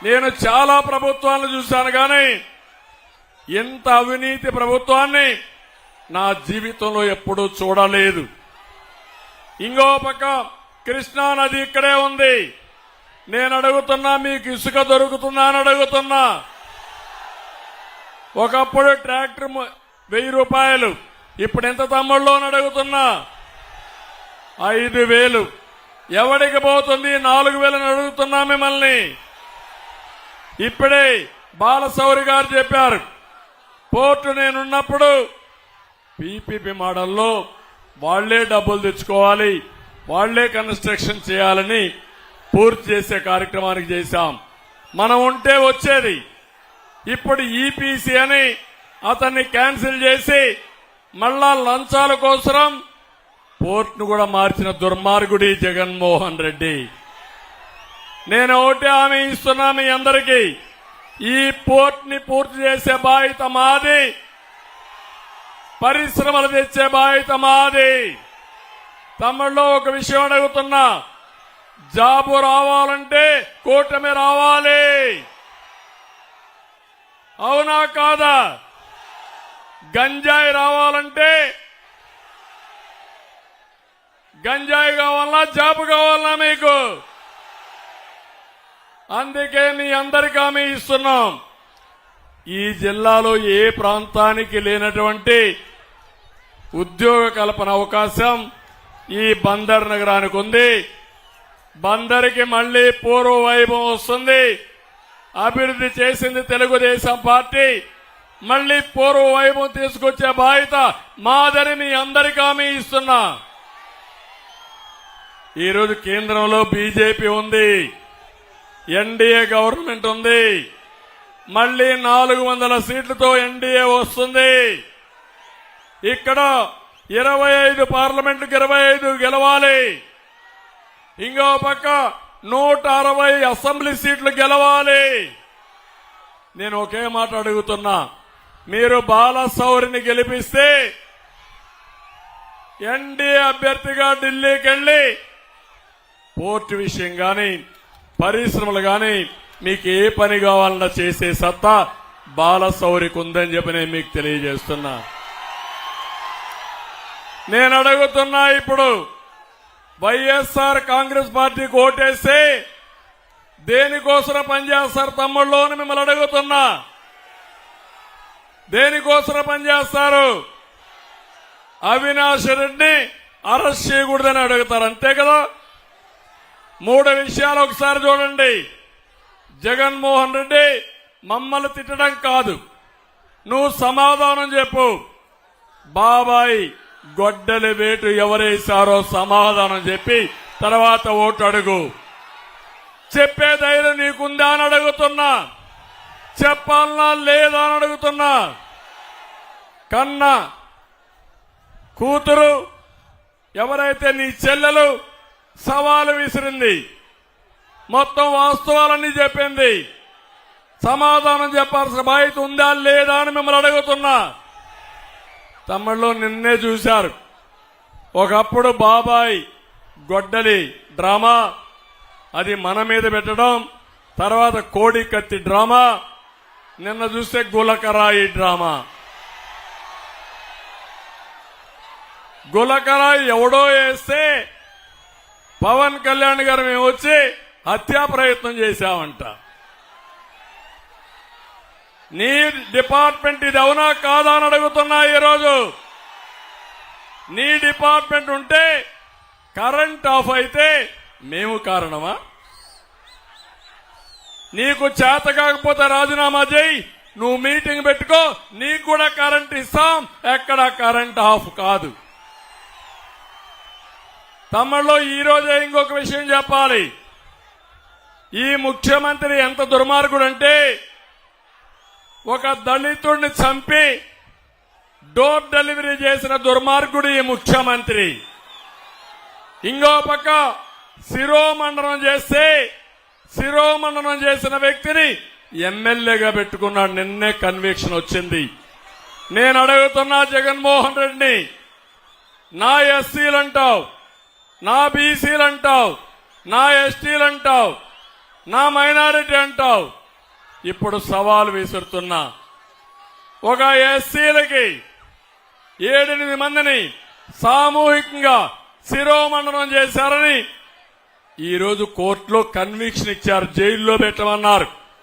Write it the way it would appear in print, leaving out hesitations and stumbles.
నేను చాలా ప్రభుత్వాలను చూశాను కానీ ఇంత అవినీతి ప్రభుత్వాన్ని నా జీవితంలో ఎప్పుడూ చూడలేదు. ఇంకో పక్క కృష్ణా నది ఇక్కడే ఉంది. నేను అడుగుతున్నా, మీకు ఇసుక దొరుకుతుందా అని అడుగుతున్నా. ఒకప్పుడు ట్రాక్టర్ 1000 రూపాయలు, ఇప్పుడు ఎంత తమ్ముళ్ళు అని అడుగుతున్నా. 5000 ఎవడికి పోతుంది? 4000 అని అడుగుతున్నా మిమ్మల్ని. ఇప్పుడే బాలశౌరి గారు చెప్పారు, పోర్టు నేనున్నప్పుడు పీపీపీ మోడల్లో వాళ్లే డబ్బులు తెచ్చుకోవాలి, వాళ్లే కన్స్ట్రక్షన్ చేయాలని పూర్తి చేసే కార్యక్రమానికి చేశాం. మనం ఉంటే వచ్చేది. ఇప్పుడు ఈపీసీ అని అతన్ని క్యాన్సిల్ చేసి మళ్ళా లంచాల కోసం పోర్టును కూడా మార్చిన దుర్మార్గుడి జగన్మోహన్ రెడ్డి. నేను ఒకటే హామీ ఇస్తున్నా మీ అందరికీ, ఈ పోర్టుని పూర్తి చేసే బాధ్యత మాది, పరిశ్రమలు తెచ్చే బాధ్యత మాది. తమిళలో ఒక విషయం అడుగుతున్నా, జాబు రావాలంటే కూటమి రావాలి, అవునా కాదా? గంజాయి రావాలంటే గంజాయి కావాలన్నా జాబు కావాలన్నా మీకు? అందుకే మీ అందరికీ హామీ ఇస్తున్నాం, ఈ జిల్లాలో ఏ ప్రాంతానికి లేనటువంటి ఉద్యోగ కల్పన అవకాశం ఈ బందర్ నగరానికి ఉంది. బందరికి మళ్లీ పూర్వ వైభవం వస్తుంది. అభివృద్ధి చేసింది తెలుగుదేశం పార్టీ, మళ్లీ పూర్వ వైభవం తీసుకొచ్చే బాధ్యత మాదని మీ అందరికీ హామీ ఇస్తున్నా. ఈరోజు కేంద్రంలో బీజేపీ ఉంది, ఎన్డీఏ గవర్నమెంట్ ఉంది, మళ్లీ 400 సీట్లతో ఎన్డీఏ వస్తుంది. ఇక్కడ 25 పార్లమెంటుకు 25 గెలవాలి. ఇంకో పక్క 160 అసెంబ్లీ సీట్లు గెలవాలి. నేను ఒకే మాట అడుగుతున్నా, మీరు బాలశౌరిని గెలిపిస్తే ఎన్డీఏ అభ్యర్థిగా ఢిల్లీకి వెళ్లి పోర్టు విషయం గాని పరిశ్రమలు గాని మీకు ఏ పని కావాలన్నా చేసే సత్తా బాలశౌరికి ఉందని చెప్పి నేను మీకు తెలియజేస్తున్నా. నేను అడుగుతున్నా, ఇప్పుడు వైఎస్ఆర్ కాంగ్రెస్ పార్టీకి ఓటేస్తే దేనికోసం పనిచేస్తారు తమ్ముళ్ళు అని మిమ్మల్ని అడుగుతున్నా. దేనికోసం పనిచేస్తారు? అవినాష్ రెడ్డిని అరెస్ట్ చేయకూడదని అడుగుతారు, అంతే కదా? 3 విషయాలు ఒకసారి చూడండి. జగన్మోహన్ రెడ్డి మమ్మల్ని తిట్టడం కాదు, నువ్వు సమాధానం చెప్పు. బాబాయ్ గొడ్డలి వేటు ఎవరేశారో సమాధానం చెప్పి తర్వాత ఓటు అడుగు. చెప్పే ధైర్యం నీకుందా అని అడుగుతున్నా. చెప్పాలనా లేదా అని అడుగుతున్నా. కన్నా కూతురు ఎవరైతే నీ చెల్లెలు సవాలు విసిరింది, మొత్తం వాస్తవాలన్నీ చెప్పింది, సమాధానం చెప్పాల్సిన బాధ్యత ఉందా లేదా అని మిమ్మల్ని అడుగుతున్నా. తమిళలో నిన్నే చూశారు, ఒకప్పుడు బాబాయ్ గొడ్డలి డ్రామా, అది మన మీద పెట్టడం, తర్వాత కోడి కత్తి డ్రామా, నిన్న చూస్తే గులకరాయి డ్రామా. గులకరాయి ఎవడో వేస్తే పవన్ కళ్యాణ్ గారు మేము వచ్చి హత్యా ప్రయత్నం చేశామంట. నీ డిపార్ట్మెంట్ ఇది అవునా కాదా అని అడుగుతున్నా. ఈరోజు నీ డిపార్ట్మెంట్ ఉంటే కరెంట్ ఆఫ్ అయితే మేము కారణమా? నీకు చేత కాకపోతే రాజీనామా చేయి, నువ్వు మీటింగ్ పెట్టుకో, నీకు కూడా కరెంట్ ఇస్తాం. ఎక్కడ కరెంట్ ఆఫ్ కాదు. తమిళలో ఈ రోజే ఇంకొక విషయం చెప్పాలి. ఈ ముఖ్యమంత్రి ఎంత దుర్మార్గుడంటే, ఒక దళితుడిని చంపి డోర్ డెలివరీ చేసిన దుర్మార్గుడు ఈ ముఖ్యమంత్రి. ఇంకో పక్క శిరోమండనం చేసిన వ్యక్తిని ఎమ్మెల్యేగా పెట్టుకున్నాడు. నిన్నే కన్విక్షన్ వచ్చింది. నేను అడుగుతున్నా జగన్మోహన్ రెడ్డిని, నా ఎస్సీలంటావు, నా బీసీలంటావు, నా ఎస్టీలంటావు, నా మైనారిటీ అంటావు. ఇప్పుడు సవాల్ విసురుతున్నా. ఒక ఎస్సీలకి 7-8 మందిని సామూహికంగా శిరోమండనం చేశారని ఈరోజు కోర్టులో కన్విక్షన్ ఇచ్చారు, జైల్లో పెట్టమన్నారు.